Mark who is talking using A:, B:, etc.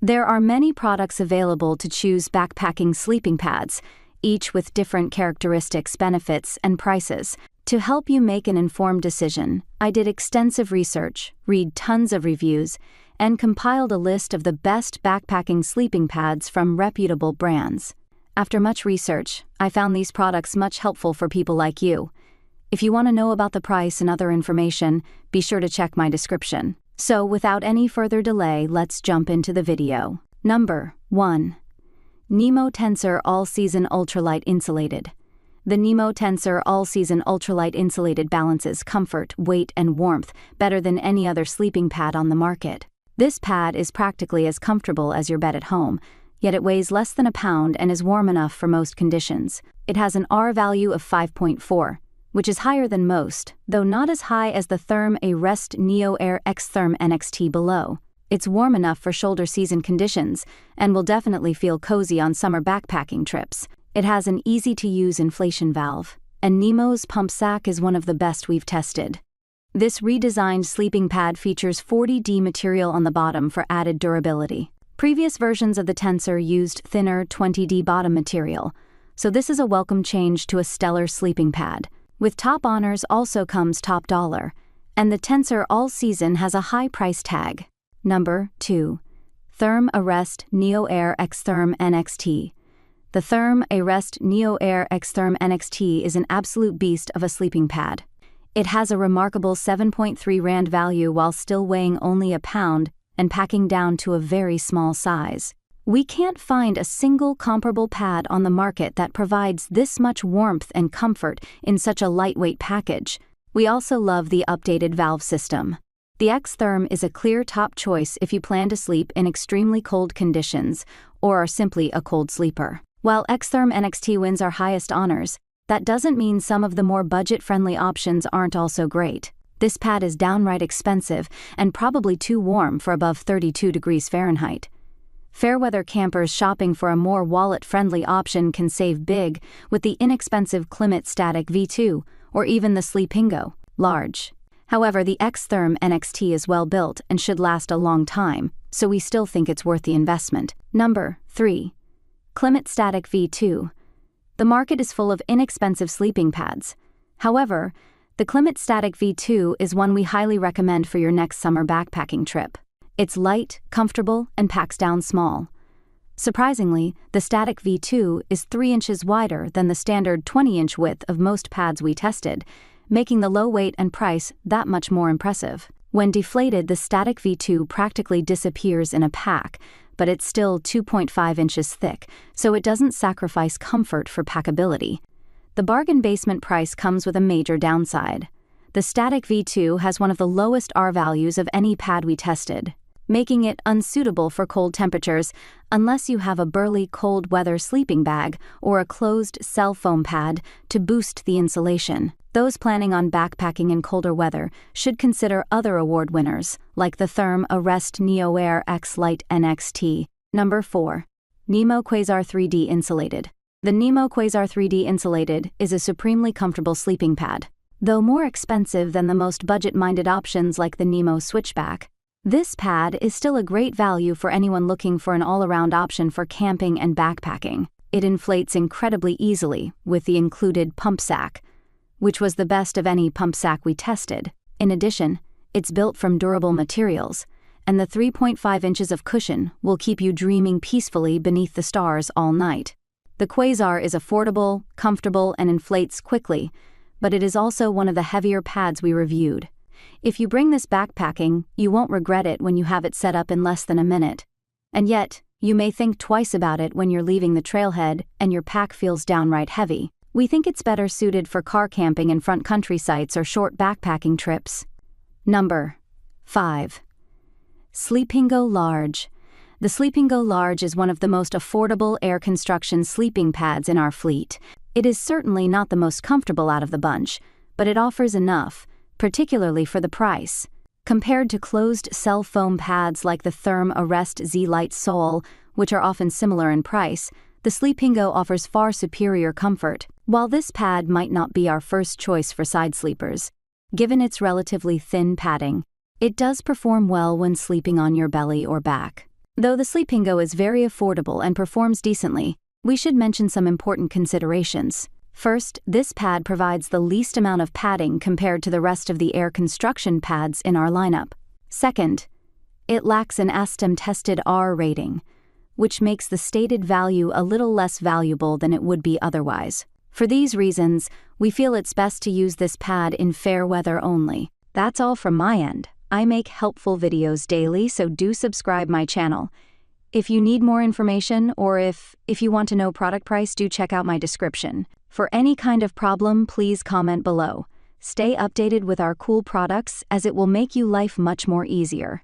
A: There are many products available to choose backpacking sleeping pads, each with different characteristics, benefits, and prices. To help you make an informed decision, I did extensive research, read tons of reviews, and compiled a list of the best backpacking sleeping pads from reputable brands. After much research, I found these products much helpful for people like you. If you want to know about the price and other information, be sure to check my description. So without any further delay, let's jump into the video. Number 1. Nemo Tensor All-Season Ultralight Insulated. The Nemo Tensor All-Season Ultralight Insulated balances comfort, weight, and warmth better than any other sleeping pad on the market. This pad is practically as comfortable as your bed at home, yet it weighs less than a pound and is warm enough for most conditions. It has an R value of 5.4, which is higher than most, though not as high as the Therm-a-Rest NeoAir XTherm NXT below. It's warm enough for shoulder season conditions, and will definitely feel cozy on summer backpacking trips. It has an easy-to-use inflation valve, and Nemo's pump sack is one of the best we've tested. This redesigned sleeping pad features 40D material on the bottom for added durability. Previous versions of the Tensor used thinner 20D bottom material, so this is a welcome change to a stellar sleeping pad. With top honors also comes top dollar, and the Tensor All-Season has a high price tag. Number 2. Therm-a-Rest NeoAir XTherm NXT. The Therm-a-Rest NeoAir XTherm NXT is an absolute beast of a sleeping pad. It has a remarkable 7.3 Rand value while still weighing only a pound and packing down to a very small size. We can't find a single comparable pad on the market that provides this much warmth and comfort in such a lightweight package. We also love the updated valve system. The XTherm is a clear top choice if you plan to sleep in extremely cold conditions or are simply a cold sleeper. While XTherm NXT wins our highest honors, that doesn't mean some of the more budget-friendly options aren't also great. This pad is downright expensive and probably too warm for above 32 degrees Fahrenheit. Fairweather campers shopping for a more wallet-friendly option can save big with the inexpensive Klymit Static V2 or even the Sleepingo Large. However, the XTherm NXT is well built and should last a long time, so we still think it's worth the investment. Number 3. Klymit Static V2. The market is full of inexpensive sleeping pads. However, the Klymit Static V2 is one we highly recommend for your next summer backpacking trip. It's light, comfortable, and packs down small. Surprisingly, the Static V2 is 3 inches wider than the standard 20-inch width of most pads we tested, making the low weight and price that much more impressive. When deflated, the Static V2 practically disappears in a pack, but it's still 2.5 inches thick, so it doesn't sacrifice comfort for packability. The bargain basement price comes with a major downside. The Static V2 has one of the lowest R values of any pad we tested, making it unsuitable for cold temperatures unless you have a burly cold weather sleeping bag or a closed cell foam pad to boost the insulation. Those planning on backpacking in colder weather should consider other award winners, like the Therm-a-Rest NeoAir X Lite NXT. Number 4. Nemo Quasar 3D Insulated. The Nemo Quasar 3D Insulated is a supremely comfortable sleeping pad. Though more expensive than the most budget-minded options like the Nemo Switchback, this pad is still a great value for anyone looking for an all-around option for camping and backpacking. It inflates incredibly easily with the included pump sack, which was the best of any pump sack we tested. In addition, it's built from durable materials, and the 3.5 inches of cushion will keep you dreaming peacefully beneath the stars all night. The Quasar is affordable, comfortable, and inflates quickly, but it is also one of the heavier pads we reviewed. If you bring this backpacking, you won't regret it when you have it set up in less than a minute. And yet, you may think twice about it when you're leaving the trailhead and your pack feels downright heavy. We think it's better suited for car camping in front country sites or short backpacking trips. Number 5. Sleepingo Large. The Sleepingo Large is one of the most affordable air construction sleeping pads in our fleet. It is certainly not the most comfortable out of the bunch, but it offers enough, particularly for the price. Compared to closed cell foam pads like the Therm-a-Rest Z-Lite Sol, which are often similar in price, the Sleepingo offers far superior comfort. While this pad might not be our first choice for side sleepers, given its relatively thin padding, it does perform well when sleeping on your belly or back. Though the Sleepingo is very affordable and performs decently, we should mention some important considerations. First, this pad provides the least amount of padding compared to the rest of the air construction pads in our lineup. Second, it lacks an ASTM-tested R rating, which makes the stated value a little less valuable than it would be otherwise. For these reasons, we feel it's best to use this pad in fair weather only. That's all from my end. I make helpful videos daily, so do subscribe my channel. If you need more information or if you want to know product price, do check out my description. For any kind of problem, please comment below. Stay updated with our cool products as it will make you life much more easier.